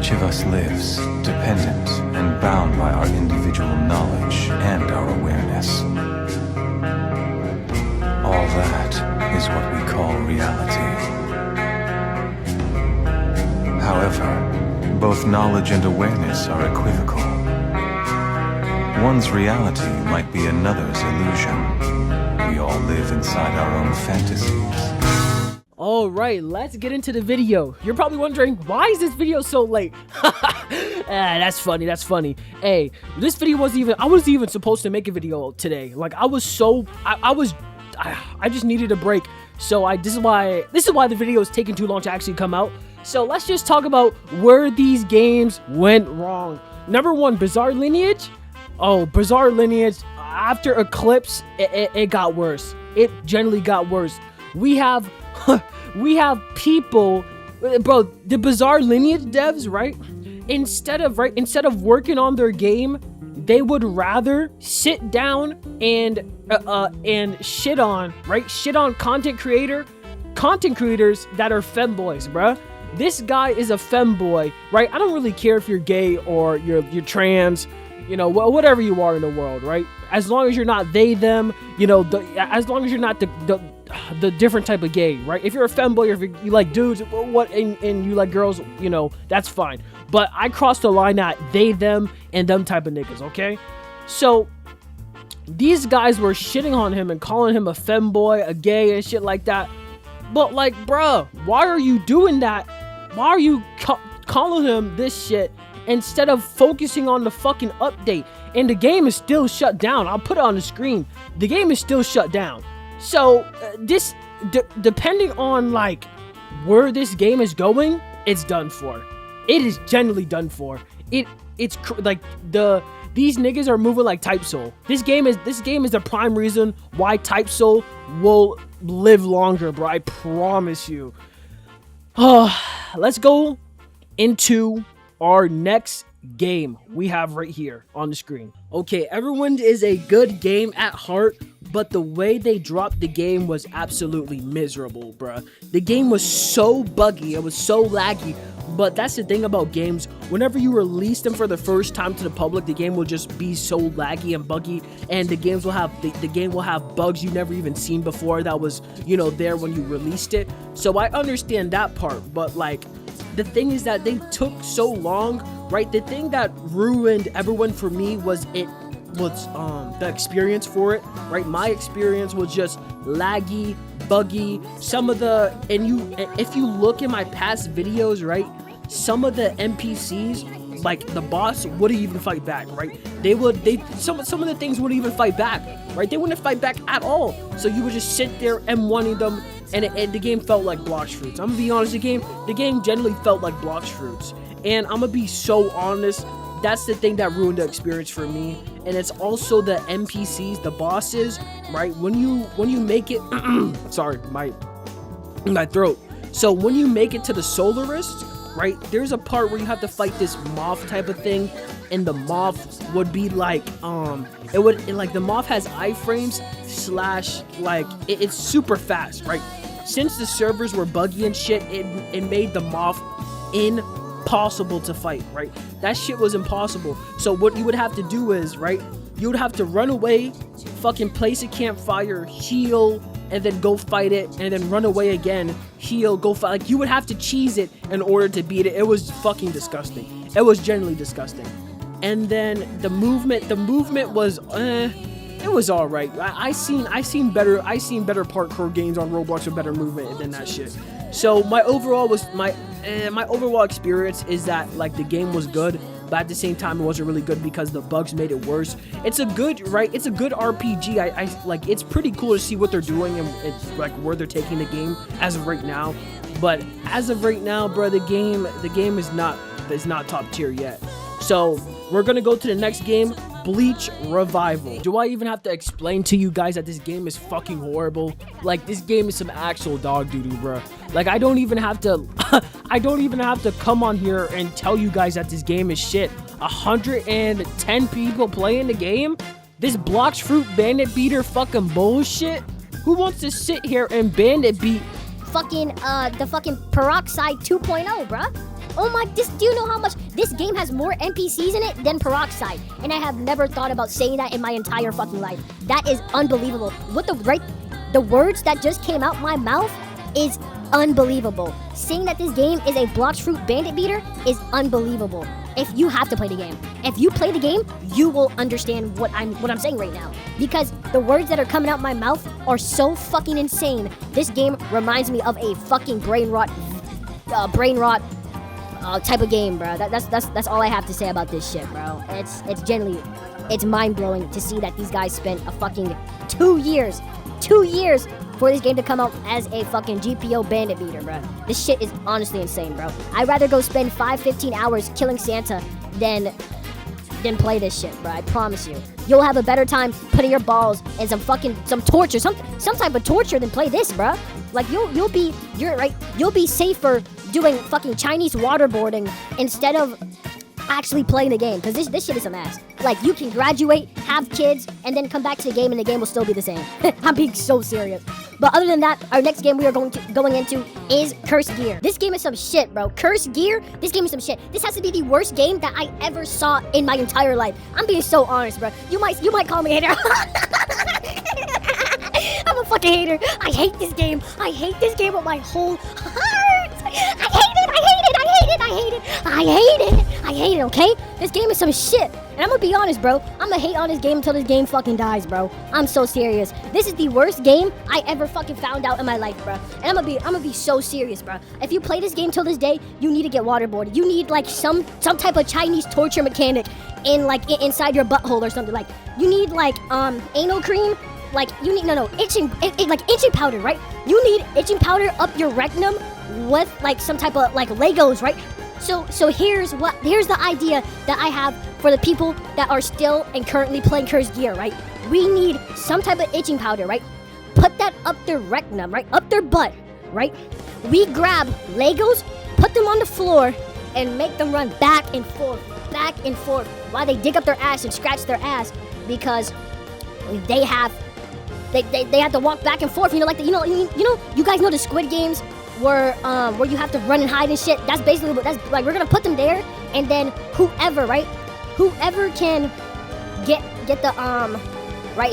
Each of us lives dependent and bound by our individual knowledge and our awareness. All that is what we call reality. However, both knowledge and awareness are equivocal. One's reality might be another's illusion. We all live inside our own fantasies. Alright, let's get into the video. You're probably wondering, why is this video so late? That's funny. Hey, this video I wasn't even supposed to make a video today. Like, I just needed a break. So this is why the video is taking too long to actually come out. So let's just talk about where these games went wrong. Number one, Bizarre Lineage. Oh, Bizarre Lineage, after Eclipse, it got worse. It generally got worse. We have people, bro, the Bizarre Lineage devs, right? Instead of working on their game, they would rather sit down and shit on content creators that are femboys, bruh. This guy is a femboy, right? I don't really care if you're gay or you're trans, you know, whatever you are in the world, right? As long as you're not they, them, you know, as long as you're not the different type of gay, right? If you're a femboy or if you like dudes, and you like girls, you know, that's fine. But I crossed the line at they, them, and them type of niggas, okay? So these guys were shitting on him and calling him a femboy, a gay, and shit like that. But like, bruh, why are you doing that? Why are you calling him this shit instead of focusing on the fucking update? And the game is still shut down. I'll put it on the screen. The game is still shut down. So this, depending on like where this game is going, it's done for. It is generally done for. It's like these niggas are moving like Type Soul. This game is the prime reason why Type Soul will live longer, bro. I promise you. Let's go into our next game we have right here on the screen. Okay, Everwind is a good game at heart, but the way they dropped the game was absolutely miserable, bruh. The game was so buggy, it was so laggy. But that's the thing about games. Whenever you release them for the first time to the public, the game will just be so laggy and buggy, and the game will have bugs you never even seen before that was, you know, there when you released it. So I understand that part, but like, the thing is that they took so long, right? The thing that ruined Everwind for me was the experience for it, right? My experience was just laggy, buggy. If you look in my past videos, right, some of the NPCs, like the boss, wouldn't even fight back, right? Some of the things wouldn't even fight back, right? They wouldn't fight back at all. So you would just sit there M1ing them, and the game felt like Blox Fruits. I'm gonna be honest, the game generally felt like Blox Fruits. And I'm gonna be so honest, that's the thing that ruined the experience for me. And it's also the NPCs, the bosses, right? When you make it sorry, my throat. So when you make it to the Solarist, right, there's a part where you have to fight this moth type of thing, and the moth would be like the moth has iframes / it's super fast, right? Since the servers were buggy and shit, it made the moth impossible to fight, right? That shit was impossible. So what you would have to do is, right, you would have to run away, fucking place a campfire, heal, and then go fight it, and then run away again, heal, go fight. Like, you would have to cheese it in order to beat it. It was fucking disgusting. It was generally disgusting. And then the movement was it was all right. I seen better parkour games on Roblox with better movement than that shit. So my overall experience is that like the game was good, but at the same time it wasn't really good because the bugs made it worse. It's a good RPG. I like, it's pretty cool to see what they're doing and it's like where they're taking the game as of right now. But as of right now, bro, the game is not top tier yet. So we're gonna go to the next game, Bleach Revival. Do I even have to explain to you guys that this game is fucking horrible? Like, this game is some actual dog doo-doo, bro. Like, I don't even have to come on here and tell you guys that this game is shit. 110 people playing the game? This Blox Fruit Bandit Beater fucking bullshit? Who wants to sit here and bandit beat the fucking Peroxide 2.0, bruh? Oh my, do you know how much this game has more NPCs in it than Peroxide? And I have never thought about saying that in my entire fucking life. That is unbelievable. The words that just came out my mouth is unbelievable. Saying that this game is a Blox Fruit Bandit beater is unbelievable. If you have to play the game, if you play the game, you will understand what I'm saying right now. Because the words that are coming out my mouth are so fucking insane. This game reminds me of a fucking brain rot type of game, bro. That's all I have to say about this shit, bro. It's mind blowing to see that these guys spent a fucking 2 years for this game to come out as a fucking GPO bandit beater, bro. This shit is honestly insane, bro. I'd rather go spend 15 hours killing Santa than play this shit, bro. I promise you. You'll have a better time putting your balls in some torture, some type of torture than play this, bro. Like you'll be safer doing fucking Chinese waterboarding instead of actually playing the game, because this shit is some ass. Like, you can graduate, have kids, and then come back to the game and the game will still be the same. I'm being so serious. But other than that, our next game we are going into is Cursed Gear. This game is some shit, bro. Cursed Gear, this game is some shit. This has to be the worst game that I ever saw in my entire life. I'm being so honest, bro. You might call me a hater. I'm a fucking hater. I hate this game. I hate this game with my whole heart. I hate it, okay? This game is some shit. And I'm gonna be honest, bro. I'm gonna hate on this game until this game fucking dies, bro. I'm so serious. This is the worst game I ever fucking found out in my life, bro. And I'm gonna be so serious, bro. If you play this game till this day, you need to get waterboarded. You need like some type of Chinese torture mechanic inside your butthole or something. Like, you need like anal cream. Like, you need itching powder, right? You need itching powder up your rectum with like some type of like Legos, right? So here's the idea that I have for the people that are still and currently playing Cursed Gear, right? We need some type of itching powder, right? Put that up their rectum, right? Up their butt, right? We grab Legos, put them on the floor, and make them run back and forth while they dig up their ass and scratch their ass, because they have to walk back and forth. You guys know the Squid Games where you have to run and hide and shit. That's basically like, we're gonna put them there, and then whoever can get the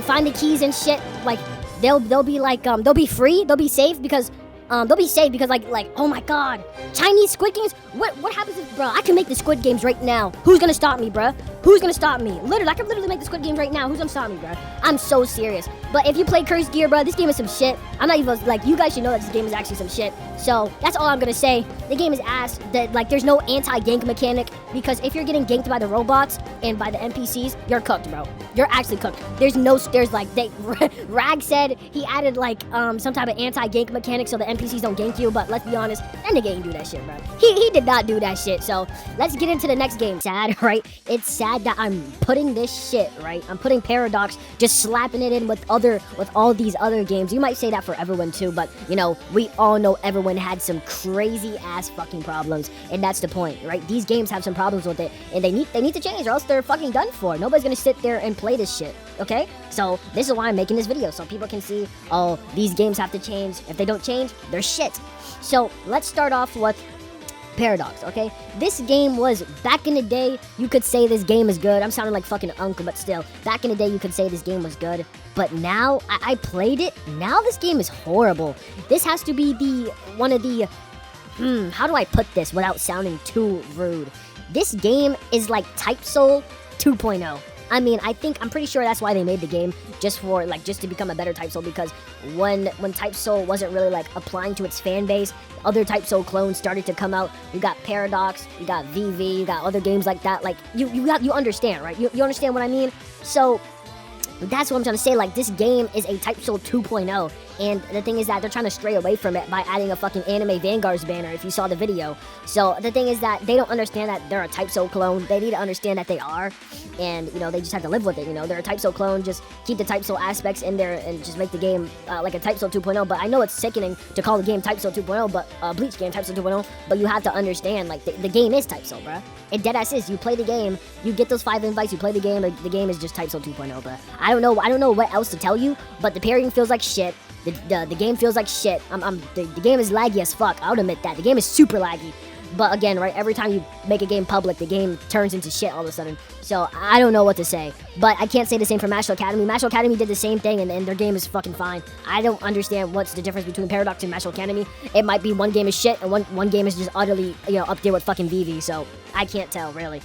find the keys and shit, like they'll be like they'll be free, they'll be safe because like oh my god, Chinese Squid Games. What happens if, bro, I can make the Squid Games right now? Who's gonna stop me, bro? Who's gonna stop me? Literally, I can literally make the Squid Games right now. Who's gonna stop me, bro? I'm so serious. But if you play Cursed Gear, bro, this game is some shit. I'm not even like, you guys should know that this game is actually some shit. So that's all I'm gonna say. The game is ass. There's no anti-gank mechanic, because if you're getting ganked by the robots and by the NPCs, you're cooked, bro. You're actually cooked. Rag said he added like some type of anti-gank mechanic so the NPCs don't gank you, but let's be honest, that nigga ain't do that shit, bro. He did not do that shit. So let's get into the next game. Sad, right? It's sad that I'm putting this shit, right? I'm putting Paradox, just slapping it in with all these other games. You might say that for Everyone too, but we all know Everyone had some crazy ass fucking problems, and that's the point, right? These games have some problems with it, and they need to change, or else they're fucking done for. Nobody's gonna sit there and play this shit, okay? So this is why I'm making this video, so people can see, oh, these games have to change. If they don't change, they're shit. So let's start off with Paradox, okay? This game was, back in the day, you could say this game is good. I'm sounding like fucking uncle, but still, back in the day, you could say this game was good. But now, I played it, now this game is horrible. This has to be one of the, how do I put this without sounding too rude? This game is like Type Soul 2.0. I mean, I'm pretty sure that's why they made the game, just to become a better Type Soul, because when Type Soul wasn't really like applying to its fan base, other Type Soul clones started to come out. You got Paradox, you got VV, you got other games like that. Like, you understand, right? You understand what I mean? So that's what I'm trying to say. Like, this game is a Type Soul 2.0. And the thing is that they're trying to stray away from it by adding a fucking Anime Vanguard's banner, if you saw the video. So the thing is that they don't understand that they're a Type Soul clone. They need to understand that they are. And, they just have to live with it, They're a Type Soul clone. Just keep the Type Soul aspects in there and just make the game like a Type Soul 2.0. But I know it's sickening to call the game Type Soul 2.0, but Bleach game Type Soul 2.0. But you have to understand, like, the game is Type Soul, bruh. It deadass is. You play the game, you get those 5 invites, you play the game, the game is just Type Soul 2.0, bruh. I don't know what else to tell you, but the parrying feels like shit. The game feels like shit. The game is laggy as fuck. I'll admit that. The game is super laggy. But again, right, every time you make a game public, the game turns into shit all of a sudden. So I don't know what to say. But I can't say the same for Mashal Academy. Mashal Academy did the same thing, and their game is fucking fine. I don't understand what's the difference between Paradox and Mashal Academy. It might be one game is shit, and one game is just utterly, up there with fucking Vivi. So I can't tell, really.